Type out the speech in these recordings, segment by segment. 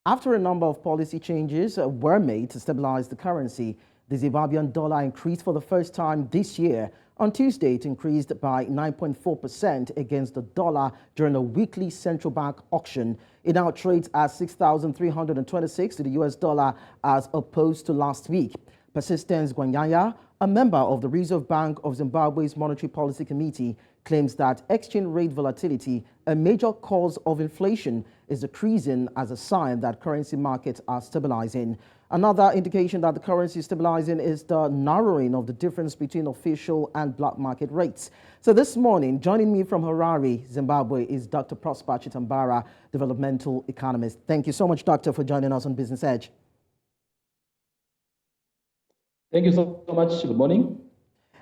After a number of policy changes were made to stabilize the currency, the Zimbabwean dollar increased for the first time this year. On Tuesday, it increased by 9.4% against the dollar during a weekly central bank auction. It now trades at 6,326 to the US dollar as opposed to last week. Persistence Gwanyanya, a member of the Reserve Bank of Zimbabwe's Monetary Policy Committee, claims that exchange rate volatility, a major cause of inflation, is decreasing as a sign that currency markets are stabilizing. Another indication that the currency is stabilizing is the narrowing of the difference between official and black market rates. So this morning, joining me from Harare, Zimbabwe, is Dr. Prosper Chitambara, Developmental Economist. Thank you so much, Doctor, for joining us on Business Edge. Thank you so much. Good morning.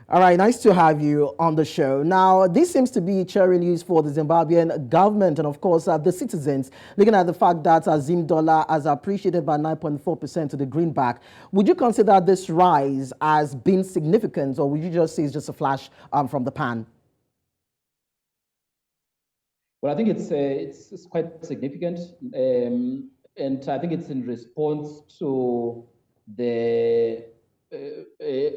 All right, nice to have you on the show. Now, this seems to be cherry news for the Zimbabwean government and, of course, the citizens, looking at the fact that Zim dollar has appreciated by 9.4% to the greenback. Would you consider this rise as being significant, or would you just say it's just a flash from the pan? Well, I think it's quite significant, and I think it's in response to the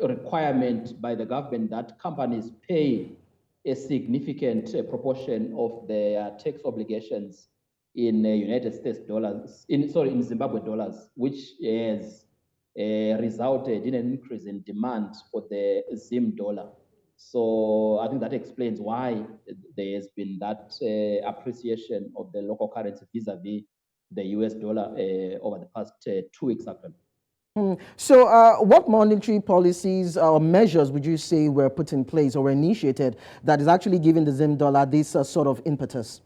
requirement by the government that companies pay a significant proportion of their tax obligations in United States dollars, in Zimbabwe dollars, which has resulted in an increase in demand for the Zim dollar. So I think that explains why there has been that appreciation of the local currency vis-a-vis the US dollar over the past 2 weeks actually. So what monetary policies or measures would you say were put in place or were initiated that is actually giving the Zim dollar this sort of impetus?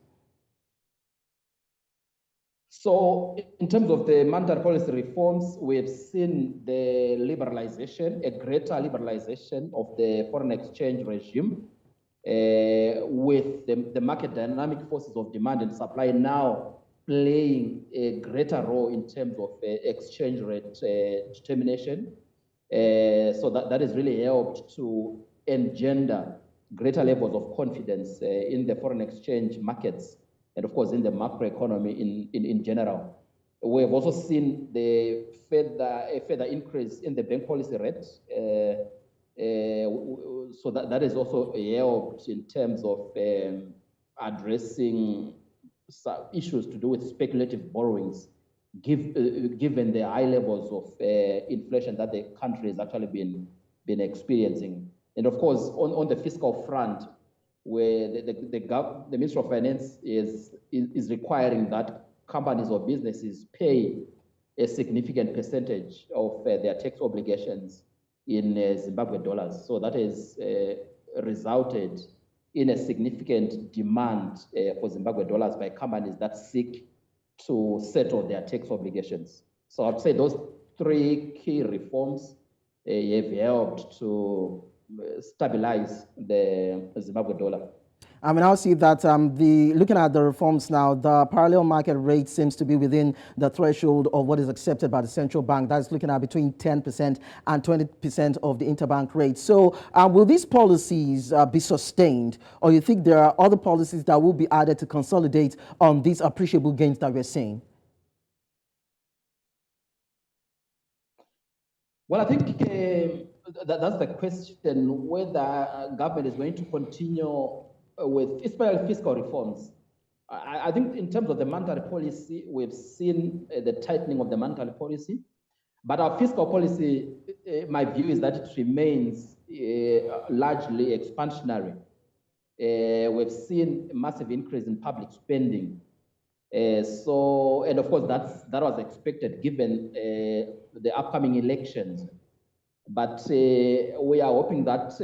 So in terms of the monetary policy reforms, we've seen the liberalization, a greater liberalization of the foreign exchange regime with the market dynamic forces of demand and supply now playing a greater role in terms of exchange rate determination. So that has really helped to engender greater levels of confidence in the foreign exchange markets and, of course, in the macroeconomy in general. We have also seen a further increase in the bank policy rate. So that has also helped in terms of addressing issues to do with speculative borrowings, given the high levels of inflation that the country has actually been experiencing. And of course, on the fiscal front, where the Ministry of Finance is requiring that companies or businesses pay a significant percentage of their tax obligations in Zimbabwe dollars. So that has resulted in a significant demand for Zimbabwe dollars by companies that seek to settle their tax obligations. So I'd say those 3 key reforms have helped to stabilize the Zimbabwe dollar. I mean, I'll see that looking at the reforms now, the parallel market rate seems to be within the threshold of what is accepted by the central bank. That's looking at between 10% and 20% of the interbank rate. So will these policies be sustained, or you think there are other policies that will be added to consolidate on these appreciable gains that we're seeing? Well, I think that's the question, whether government is going to continue with especially fiscal reforms. I think in terms of the monetary policy, we've seen the tightening of the monetary policy, but our fiscal policy, my view is that it remains largely expansionary. We've seen a massive increase in public spending. And of course, that was expected given the upcoming elections. But we are hoping that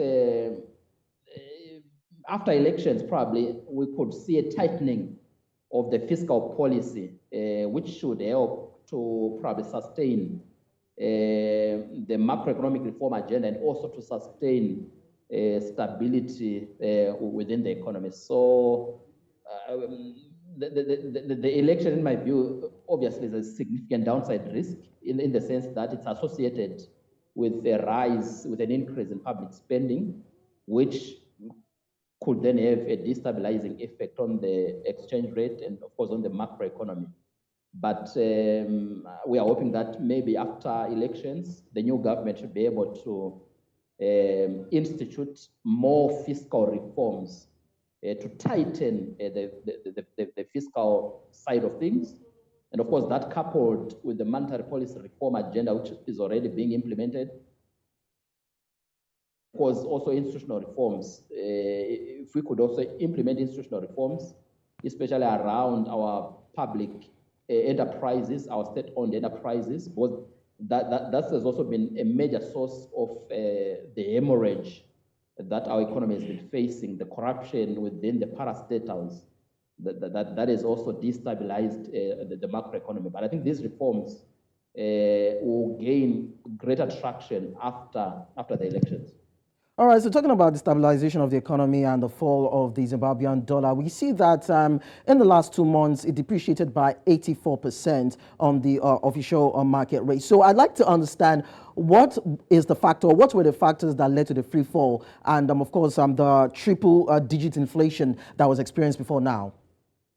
after elections, probably, we could see a tightening of the fiscal policy, which should help to probably sustain the macroeconomic reform agenda and also to sustain stability within the economy. So the election, in my view, obviously is a significant downside risk in the sense that it's associated with a rise, with an increase in public spending, which could then have a destabilizing effect on the exchange rate and, of course, on the macroeconomy. But we are hoping that maybe after elections, the new government should be able to institute more fiscal reforms to tighten the fiscal side of things. And of course, that coupled with the monetary policy reform agenda, which is already being implemented, of course, also institutional reforms. If we could also implement institutional reforms, especially around our public enterprises, our state-owned enterprises, because that has also been a major source of the hemorrhage that our economy has been facing, the corruption within the parastatals, that has also destabilized the macroeconomy. But I think these reforms will gain greater traction after the elections. All right, so talking about the stabilization of the economy and the fall of the Zimbabwean dollar, we see that in the last 2 months, it depreciated by 84% on the official market rate. So I'd like to understand what is the factor, what were the factors that led to the free fall and, of course, the triple-digit inflation that was experienced before now?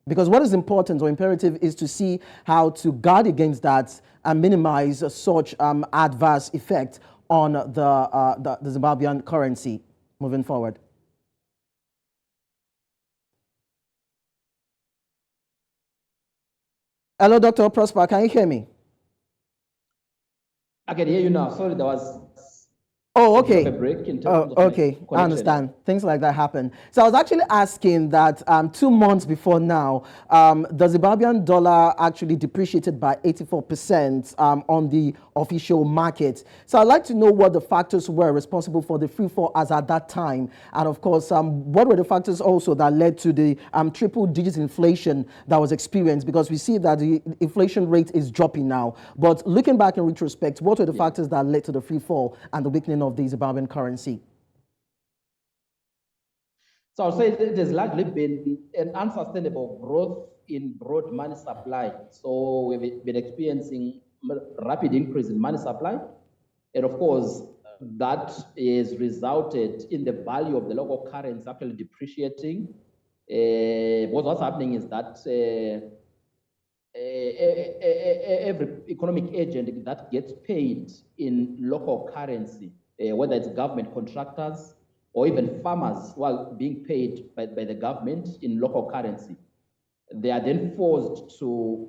Because what is important or imperative is to see how to guard against that and minimize such adverse effect on the Zimbabwean currency moving forward. Hello, Dr. Prosper, can you hear me? I can hear you now. Sorry, there was okay. a break in terms of okay, I understand. Things like that happen. So I was actually asking that 2 months before now, the Zimbabwean dollar actually depreciated by 84% on the official market. So I'd like to know what the factors were responsible for the free fall as at that time. And of course, what were the factors also that led to the triple-digit inflation that was experienced? Because we see that the inflation rate is dropping now. But looking back in retrospect, what were the factors that led to the free fall and the weakening of the Zimbabwean currency? So I'll say it has largely been an unsustainable growth in broad money supply. So we've been experiencing rapid increase in money supply. And of course, that is resulted in the value of the local currency actually depreciating. Because what's happening is that every economic agent that gets paid in local currency, whether it's government contractors or even farmers who are being paid by the government in local currency, they are then forced to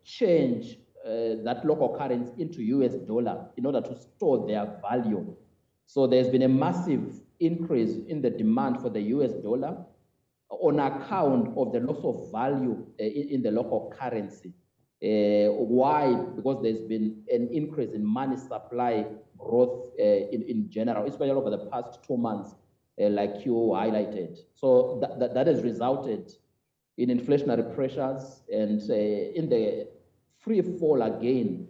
change that local currency into US dollar in order to store their value. So there's been a massive increase in the demand for the US dollar on account of the loss of value in the local currency. Why? Because there's been an increase in money supply growth in general, especially over the past 2 months, like you highlighted. So that has resulted in inflationary pressures and in the free fall again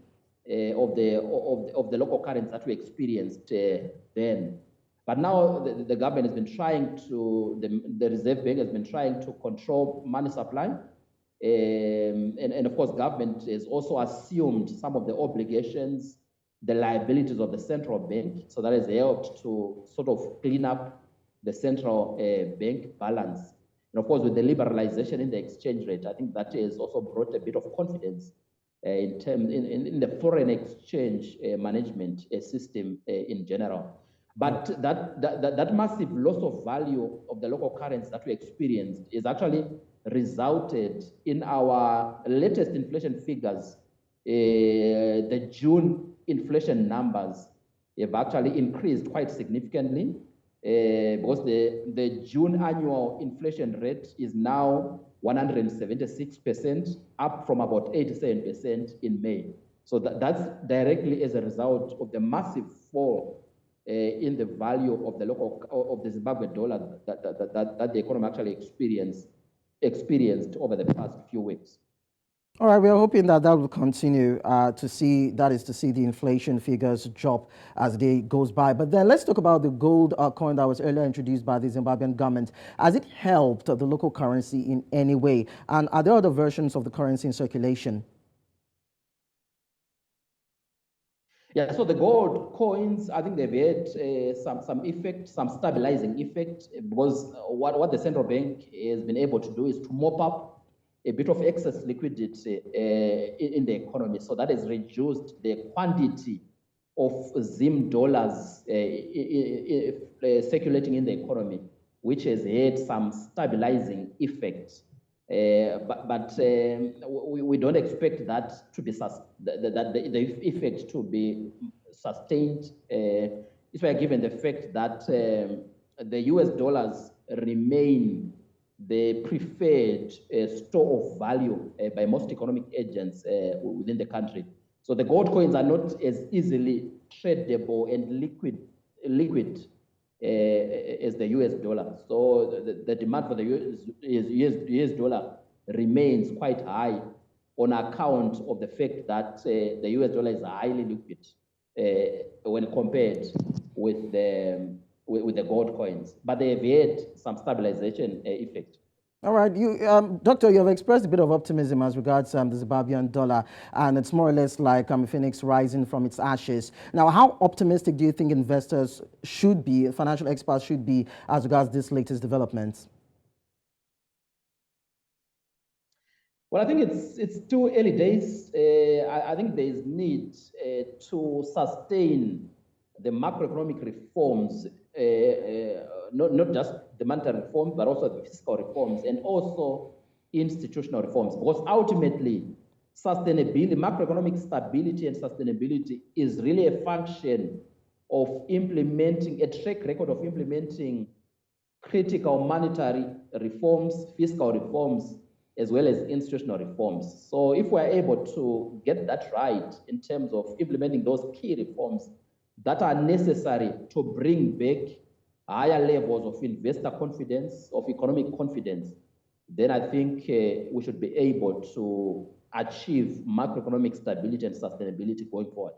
of the local currency that we experienced then. But now the government has been trying to, the Reserve Bank has been trying to control money supply. And of course, government has also assumed some of the obligations, the liabilities of the central bank. So that has helped to sort of clean up the central bank balance. And of course, with the liberalization in the exchange rate, I think that has also brought a bit of confidence in the foreign exchange management system in general. But that massive loss of value of the local currency that we experienced is actually resulted in our latest inflation figures. The June inflation numbers have actually increased quite significantly because the June annual inflation rate is now 176%, up from about 87% in May. So that's directly as a result of the massive fall in the value of the Zimbabwe dollar that the economy actually experienced over the past few weeks. All right, we are hoping that will continue to see the inflation figures drop as the day goes by. But then let's talk about the gold coin that was earlier introduced by the Zimbabwean government. Has it helped the local currency in any way? And are there other versions of the currency in circulation? Yeah, so the gold coins, I think they've had some effect, some stabilizing effect, because what the central bank has been able to do is to mop up a bit of excess liquidity in the economy. So that has reduced the quantity of Zim dollars circulating in the economy, which has had some stabilizing effect. But we don't expect that to be the effect to be sustained. If we are given the fact that the US dollars remain the preferred store of value by most economic agents within the country. So the gold coins are not as easily tradable and liquid as the US dollar. So the demand for the US dollar remains quite high on account of the fact that the US dollar is highly liquid when compared with the gold coins. But they have had some stabilization effect. All right, Doctor, you have expressed a bit of optimism as regards the Zimbabwean dollar, and it's more or less like a phoenix rising from its ashes. Now, how optimistic do you think investors should be, financial experts should be, as regards this latest developments? Well, I think it's too early days. I think there is need to sustain the macroeconomic reforms, not just the monetary reforms, but also the fiscal reforms and also institutional reforms. Because ultimately, sustainability, macroeconomic stability and sustainability is really a function of implementing, a track record of implementing critical monetary reforms, fiscal reforms, as well as institutional reforms. So if we're able to get that right in terms of implementing those key reforms that are necessary to bring back higher levels of investor confidence, of economic confidence, then I think we should be able to achieve macroeconomic stability and sustainability going forward.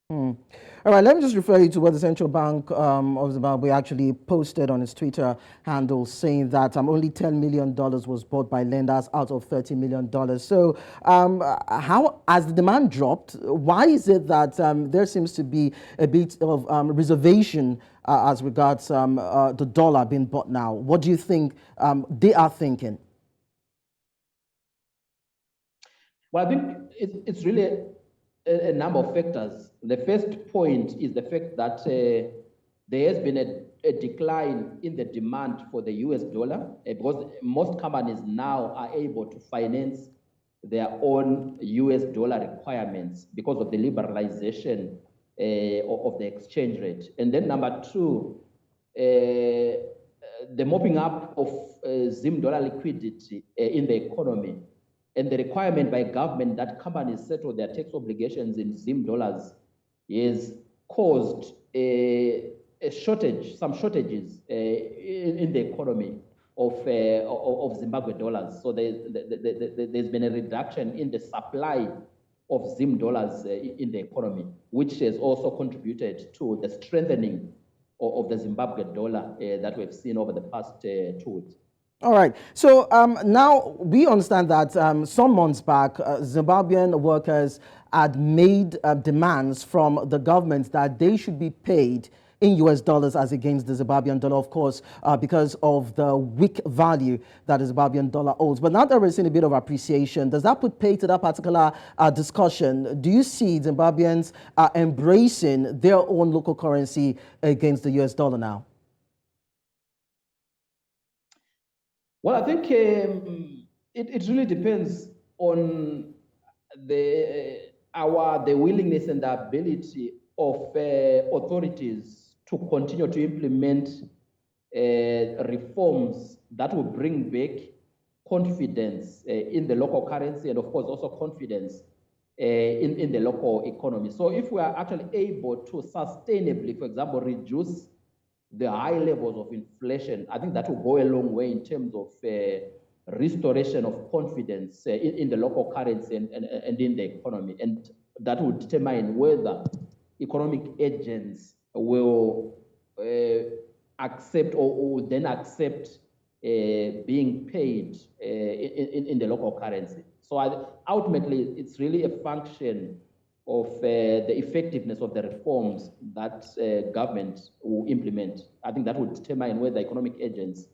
All right, let me just refer you to what the Central Bank of Zimbabwe actually posted on its Twitter handle, saying that only $10 million was bought by lenders out of $30 million. So how, as the demand dropped, why is it that there seems to be a bit of reservation as regards the dollar being bought now? What do you think they are thinking? Well, I think it's really a number of factors. The first point is the fact that there has been a decline in the demand for the US dollar because most companies now are able to finance their own US dollar requirements because of the liberalization of the exchange rate. And then number two, the mopping up of Zim dollar liquidity in the economy and the requirement by government that companies settle their tax obligations in Zim dollars is caused some shortages in the economy of Zimbabwe dollars. So there's been a reduction in the supply of Zim dollars in the economy, which has also contributed to the strengthening of the Zimbabwe dollar that we've seen over the past 2 weeks. All right. So now we understand that some months back, Zimbabwean workers had made demands from the government that they should be paid in US dollars as against the Zimbabwean dollar, of course, because of the weak value that the Zimbabwean dollar holds. But now that we're seeing a bit of appreciation, does that put pay to that particular discussion? Do you see Zimbabweans embracing their own local currency against the US dollar now? Well, I think it really depends on the willingness and the ability of authorities to continue to implement reforms that will bring back confidence in the local currency and, of course, also confidence in the local economy. So if we are actually able to sustainably, for example, reduce the high levels of inflation, I think that will go a long way in terms of restoration of confidence in the local currency and in the economy. And that will determine whether economic agents will accept or will then accept being paid in the local currency. So ultimately, it's really a function of the effectiveness of the reforms that government will implement. I think that will determine whether economic agents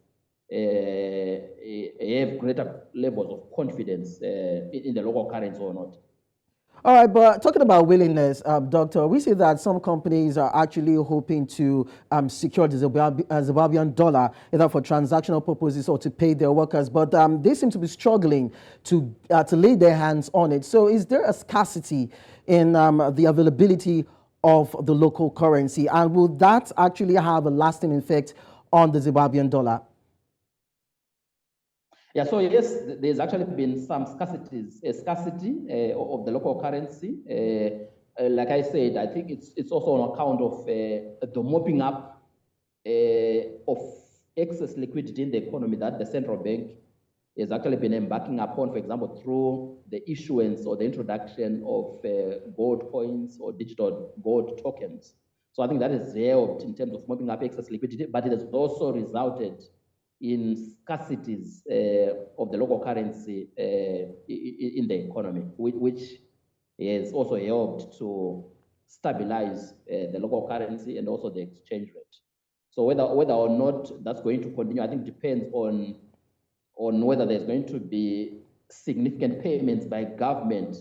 have greater levels of confidence in the local currency or not. All right, but talking about willingness, Doctor, we see that some companies are actually hoping to secure the Zimbabwean dollar, either for transactional purposes or to pay their workers, but they seem to be struggling to lay their hands on it. So is there a scarcity in the availability of the local currency, and will that actually have a lasting effect on the Zimbabwean dollar? Yeah, so yes, there's actually been some scarcity of the local currency. Like I said, I think it's also on account of the mopping up of excess liquidity in the economy that the central bank has actually been embarking upon, for example, through the issuance or the introduction of gold coins or digital gold tokens. So I think that has helped in terms of mopping up excess liquidity, but it has also resulted in scarcities of the local currency in the economy, which has also helped to stabilize the local currency and also the exchange rate. So whether or not that's going to continue, I think depends on whether there's going to be significant payments by government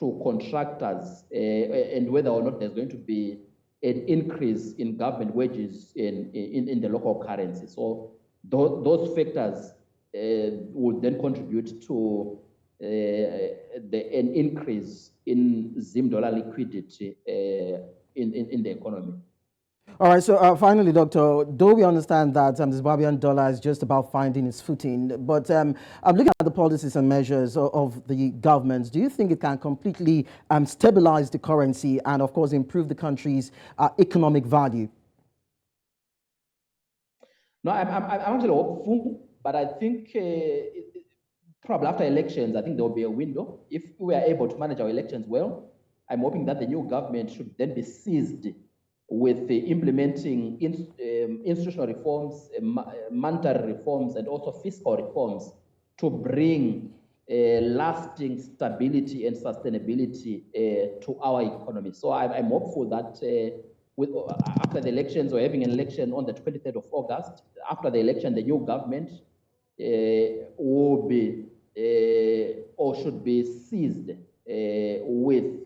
to contractors and whether or not there's going to be an increase in government wages in the local currency. So those factors would then contribute to an increase in Zim dollar liquidity in the economy. All right, so finally, Doctor, though we understand that the Zimbabwean dollar is just about finding its footing, but I'm looking at the policies and measures of the government. Do you think it can completely stabilize the currency and, of course, improve the country's economic value? No, I'm actually hopeful, but I think probably after elections, I think there will be a window. If we are able to manage our elections well, I'm hoping that the new government should then be seized with implementing institutional reforms, monetary reforms, and also fiscal reforms to bring lasting stability and sustainability to our economy. So I'm hopeful that after the elections, or having an election on the 23rd of August, after the election, the new government will be or should be seized with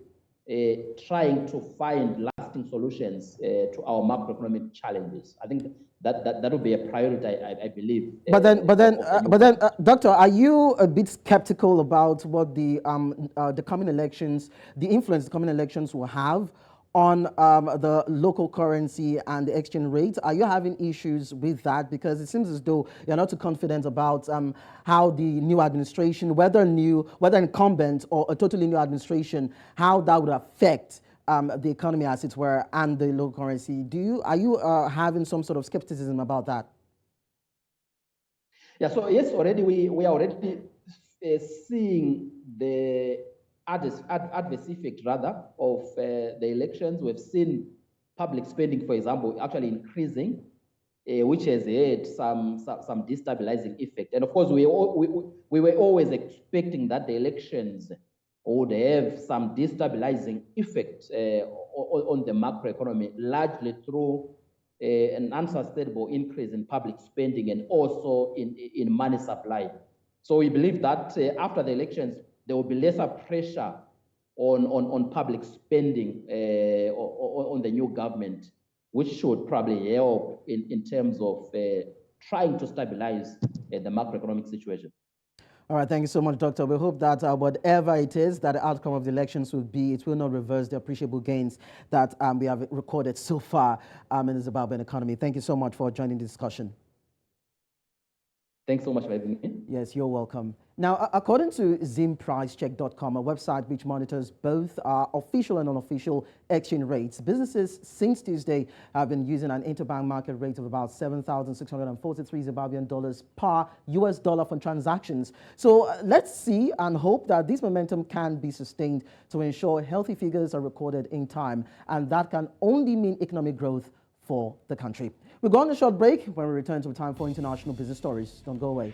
trying to find lasting solutions to our macroeconomic challenges. I think that would be a priority, I believe. But then, Doctor, are you a bit skeptical about what the coming elections, the influence the coming elections will have on the local currency and the exchange rate? Are you having issues with that? Because it seems as though you're not too confident about how the new administration, whether incumbent or a totally new administration, how that would affect the economy, as it were, and the local currency. Are you having some sort of skepticism about that? Yeah. So yes, already we are already seeing the adverse effect rather of the elections. We've seen public spending, for example, actually increasing, which has had some destabilizing effect. And of course, we were always expecting that the elections would have some destabilizing effect on the macroeconomy, largely through an unsustainable increase in public spending and also in money supply. So we believe that after the elections, there will be lesser pressure on public spending on the new government, which should probably help in terms of trying to stabilize the macroeconomic situation. All right, thank you so much, Doctor. We hope that whatever it is that the outcome of the elections will be, it will not reverse the appreciable gains that we have recorded so far in the Zimbabwean economy. Thank you so much for joining the discussion. Thanks so much for having me. Yes, you're welcome. Now, according to ZimPriceCheck.com, a website which monitors both official and unofficial exchange rates, businesses since Tuesday have been using an interbank market rate of about 7,643 Zimbabwean dollars per US dollar for transactions. So let's see and hope that this momentum can be sustained to ensure healthy figures are recorded in time, and that can only mean economic growth for the country. We'll go on a short break. When we return to time for international business stories. Don't go away.